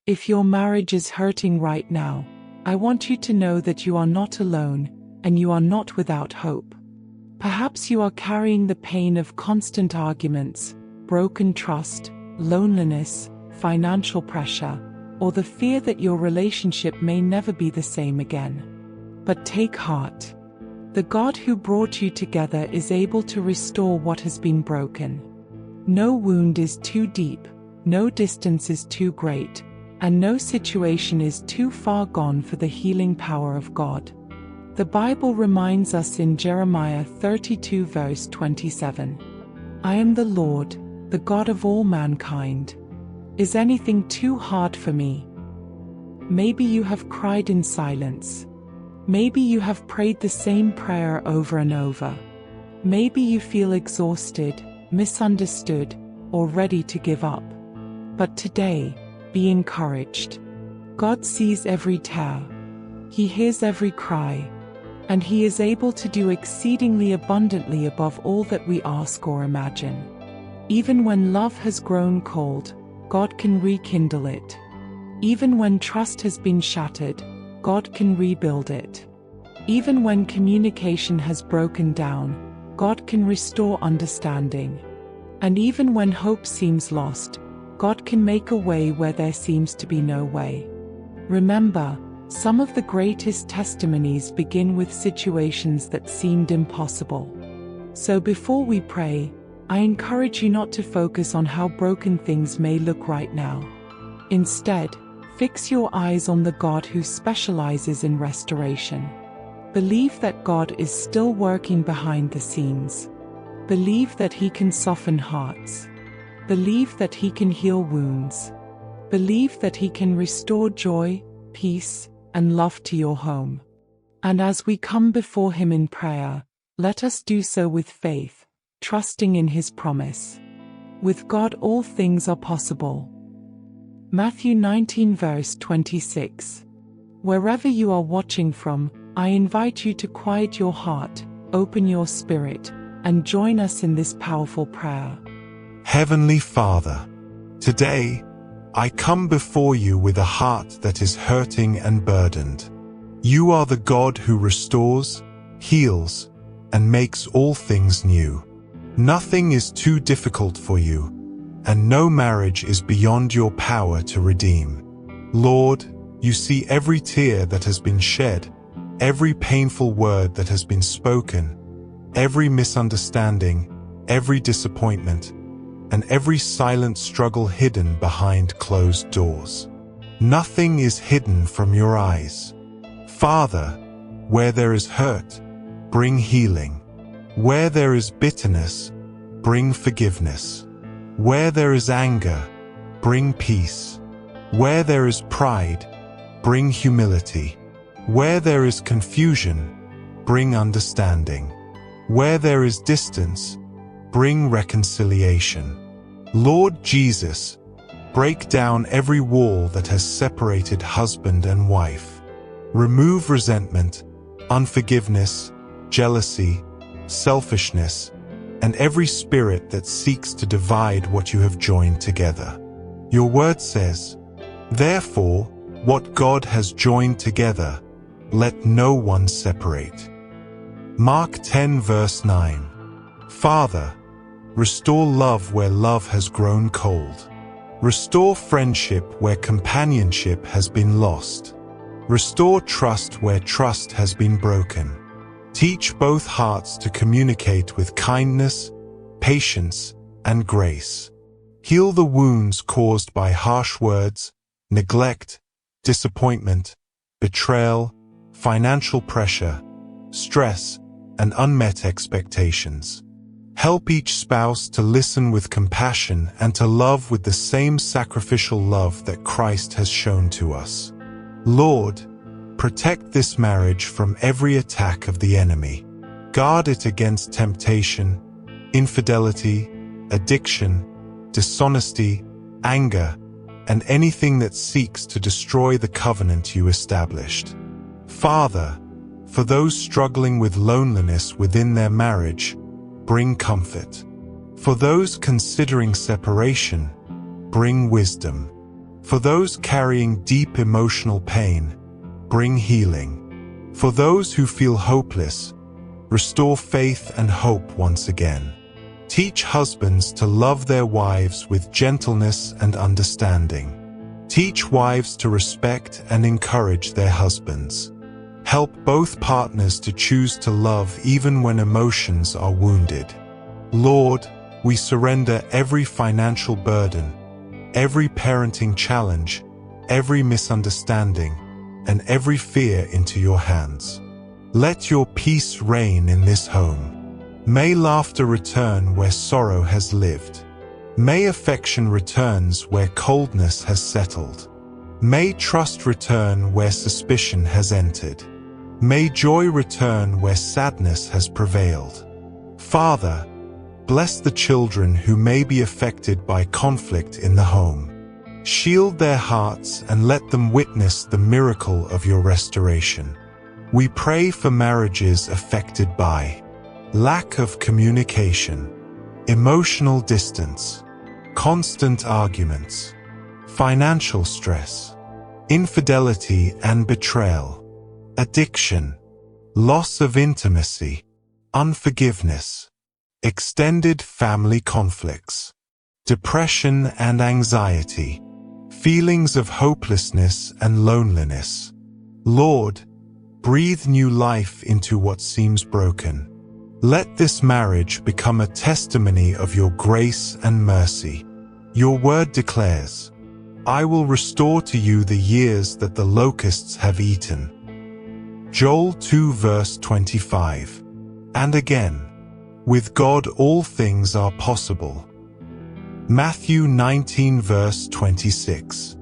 If your marriage is hurting right now, I want you to know that you are not alone, and you are not without hope. Perhaps you are carrying the pain of constant arguments, broken trust, loneliness, financial pressure, or the fear that your relationship may never be the same again. But take heart. The God who brought you together is able to restore what has been broken. No wound is too deep, no distance is too great, and no situation is too far gone for the healing power of God. The Bible reminds us in Jeremiah 32 verse 27, "I am the Lord, the God of all mankind. Is anything too hard for me?" Maybe you have cried in silence. Maybe you have prayed the same prayer over and over. Maybe you feel exhausted, misunderstood, or ready to give up. But today, be encouraged. God sees every tear. He hears every cry. And He is able to do exceedingly abundantly above all that we ask or imagine. Even when love has grown cold, God can rekindle it. Even when trust has been shattered, God can rebuild it. Even when communication has broken down, God can restore understanding. And even when hope seems lost, God can make a way where there seems to be no way. Remember, some of the greatest testimonies begin with situations that seemed impossible. So before we pray, I encourage you not to focus on how broken things may look right now. Instead, fix your eyes on the God who specializes in restoration. Believe that God is still working behind the scenes. Believe that He can soften hearts. Believe that He can heal wounds. Believe that He can restore joy, peace, and love to your home. And as we come before Him in prayer, let us do so with faith, trusting in His promise. With God all things are possible. Matthew 19 verse 26. Wherever you are watching from, I invite you to quiet your heart, open your spirit, and join us in this powerful prayer. Heavenly Father, today, I come before you with a heart that is hurting and burdened. You are the God who restores, heals, and makes all things new. Nothing is too difficult for you, and no marriage is beyond your power to redeem. Lord, you see every tear that has been shed, every painful word that has been spoken, every misunderstanding, every disappointment, and every silent struggle hidden behind closed doors. Nothing is hidden from your eyes. Father, where there is hurt, bring healing. Where there is bitterness, bring forgiveness. Where there is anger, bring peace. Where there is pride, bring humility. Where there is confusion, bring understanding. Where there is distance, bring reconciliation. Lord Jesus, break down every wall that has separated husband and wife. Remove resentment, unforgiveness, jealousy, selfishness, and every spirit that seeks to divide what you have joined together. Your word says, "Therefore, what God has joined together, let no one separate." Mark 10 verse 9. Father, restore love where love has grown cold. Restore friendship where companionship has been lost. Restore trust where trust has been broken. Teach both hearts to communicate with kindness, patience, and grace. Heal the wounds caused by harsh words, neglect, disappointment, betrayal, financial pressure, stress, and unmet expectations. Help each spouse to listen with compassion and to love with the same sacrificial love that Christ has shown to us. Lord, protect this marriage from every attack of the enemy. Guard it against temptation, infidelity, addiction, dishonesty, anger, and anything that seeks to destroy the covenant you established. Father, for those struggling with loneliness within their marriage, bring comfort. For those considering separation, bring wisdom. For those carrying deep emotional pain, bring healing. For those who feel hopeless, restore faith and hope once again. Teach husbands to love their wives with gentleness and understanding. Teach wives to respect and encourage their husbands. Help both partners to choose to love even when emotions are wounded. Lord, we surrender every financial burden, every parenting challenge, every misunderstanding, and every fear into your hands. Let your peace reign in this home. May laughter return where sorrow has lived. May affection returns where coldness has settled. May trust return where suspicion has entered. May joy return where sadness has prevailed. Father, bless the children who may be affected by conflict in the home. Shield their hearts and let them witness the miracle of your restoration. We pray for marriages affected by lack of communication, emotional distance, constant arguments, financial stress, infidelity and betrayal, addiction, loss of intimacy, unforgiveness, extended family conflicts, depression and anxiety, feelings of hopelessness and loneliness. Lord, breathe new life into what seems broken. Let this marriage become a testimony of your grace and mercy. Your word declares, I will restore to you the years that the locusts have eaten. Joel 2 verse 25. And again, with God all things are possible. Matthew 19 verse 26.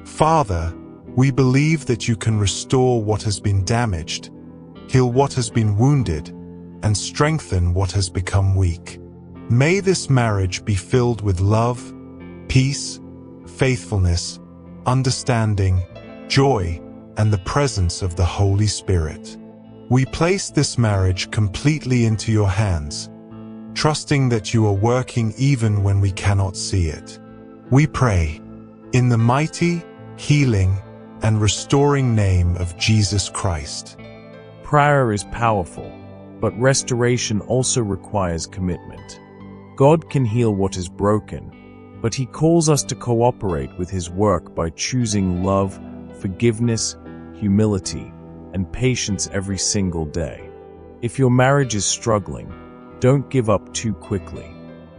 Father, we believe that you can restore what has been damaged, heal what has been wounded, and strengthen what has become weak. May this marriage be filled with love, peace, faithfulness, understanding, joy, and the presence of the Holy Spirit. We place this marriage completely into your hands, trusting that you are working even when we cannot see it. We pray, in the mighty, healing, and restoring name of Jesus Christ. Prayer is powerful, but restoration also requires commitment. God can heal what is broken, but He calls us to cooperate with His work by choosing love, forgiveness, humility, and patience every single day. If your marriage is struggling, don't give up too quickly.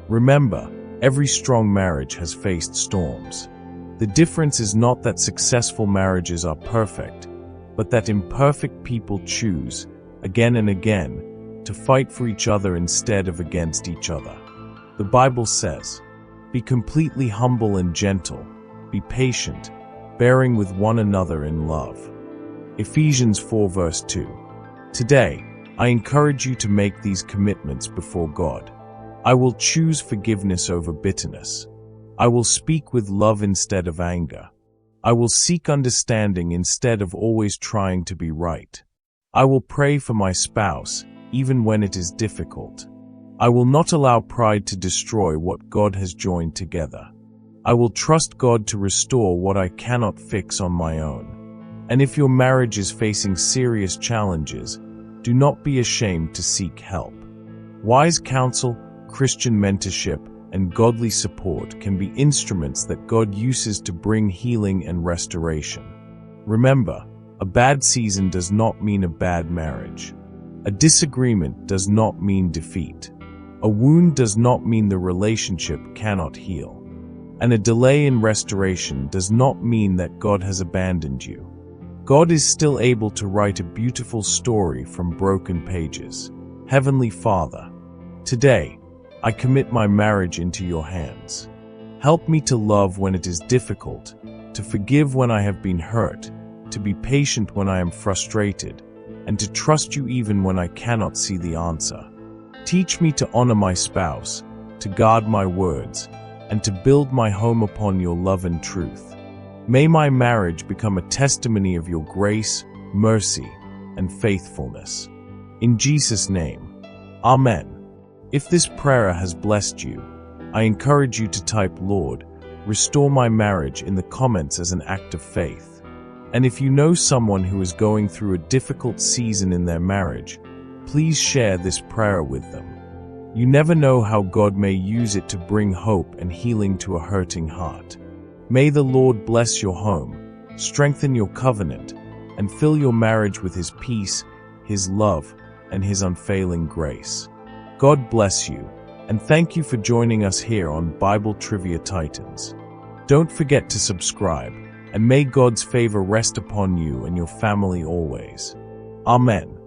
Remember, every strong marriage has faced storms. The difference is not that successful marriages are perfect, but that imperfect people choose, again and again, to fight for each other instead of against each other. The Bible says, be completely humble and gentle, be patient, bearing with one another in love. Ephesians 4 verse 2. Today, I encourage you to make these commitments before God. I will choose forgiveness over bitterness. I will speak with love instead of anger. I will seek understanding instead of always trying to be right. I will pray for my spouse, even when it is difficult. I will not allow pride to destroy what God has joined together. I will trust God to restore what I cannot fix on my own. And if your marriage is facing serious challenges, do not be ashamed to seek help. Wise counsel, Christian mentorship, and godly support can be instruments that God uses to bring healing and restoration. Remember, a bad season does not mean a bad marriage. A disagreement does not mean defeat. A wound does not mean the relationship cannot heal. And a delay in restoration does not mean that God has abandoned you. God is still able to write a beautiful story from broken pages. Heavenly Father, today, I commit my marriage into your hands. Help me to love when it is difficult, to forgive when I have been hurt, to be patient when I am frustrated, and to trust you even when I cannot see the answer. Teach me to honor my spouse, to guard my words, and to build my home upon your love and truth. May my marriage become a testimony of your grace, mercy, and faithfulness. In Jesus' name, Amen. If this prayer has blessed you, I encourage you to type Lord Restore my marriage in the comments as an act of faith. And if you know someone who is going through a difficult season in their marriage, please share this prayer with them. You never know how God may use it to bring hope and healing to a hurting heart. May the Lord bless your home, strengthen your covenant, and fill your marriage with His peace, His love, and His unfailing grace. God bless you, and thank you for joining us here on Bible Trivia Titans. Don't forget to subscribe, and may God's favor rest upon you and your family always. Amen.